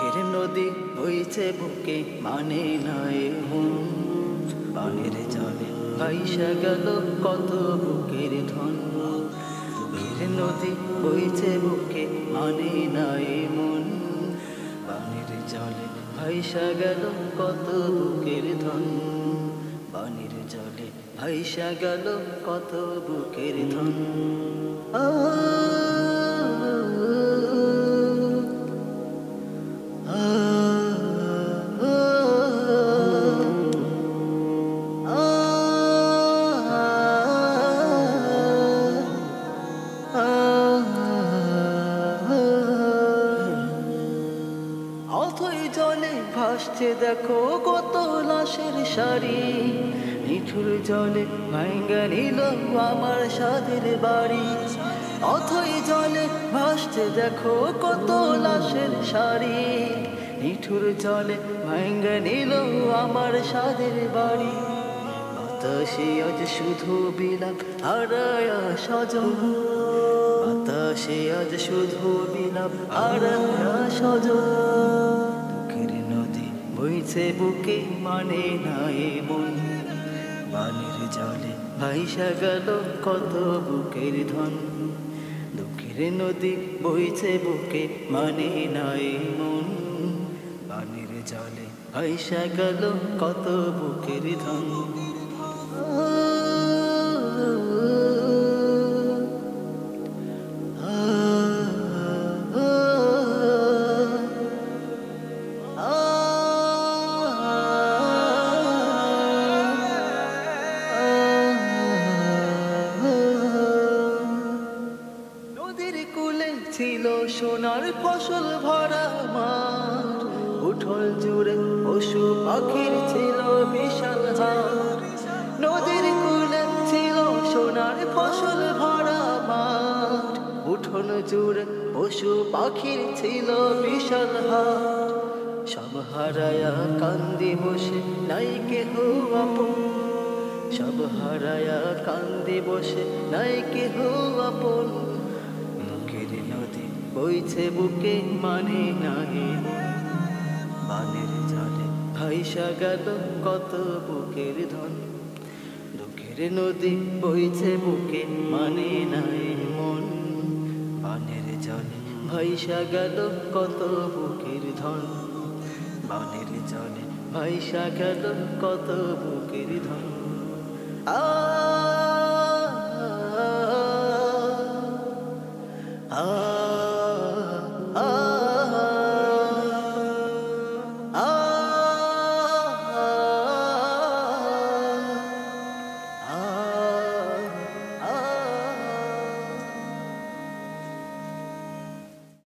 দুঃখের নদী বইছে বুকে মানে নাই মন, পানির জলে ভাইসা গেল কত বুকের ধন। দুঃখের নদী বইছে বুকে মানে নাই মন, পানির জলে ভাইসা গেল কত বুকের ধন। পানির জলে ভাইসা গেল কত বুকের ধন। অথই জলে ভাসছে দেখো কত লাশের সারি, নিঠুর জলে ভাঙ্গা নিল আমার সাদের বাড়ি। অথই জলে ভাসছে দেখো কত লাশের সারি, নিঠুর জলে ভাঙ্গা নিল আমার সাদের বাড়ি। বাতাসে আজ শুধু বিলাপ হারায়া সজন, বাতাসে আজ শুধু বিলাপ হারায়া সজন। দুঃখের নদী বইছে বুকে মানে নাই মন, পানির জলে ভাইসা গেল কত বুকের ধন। দুঃখের নদী বইছে বুকে মানে নাই মন, পানির জলে ভাইসা গেল কত বুকের ধন। নদীর কূলে ছিল সোনার ফসল ভরা মাঠ, উঠল জুড়ে পশু পাখির ছিল বিশাল হাট। নদীর কূলে ছিল সোনার ফসল ভরা মাঠ, উঠল জুড়ে পশু পাখির ছিল বিশাল হাট। সব হারায়া কান্দি বসে নাই কেহ আপন, সব হারায়া কান্দি বসে নাই কেহ আপন। দুঃখের নদী বইছে বুকে মানে নাই মন, পানির জলে ভাইসা গেল কত বুকের ধন। দুঃখের নদী বইছে বুকে মানে নাই মন, পানির জলে ভাইসা গেল কত বুকের ধন। পানির জলে ভাইসা গেল কত বুকের ধন।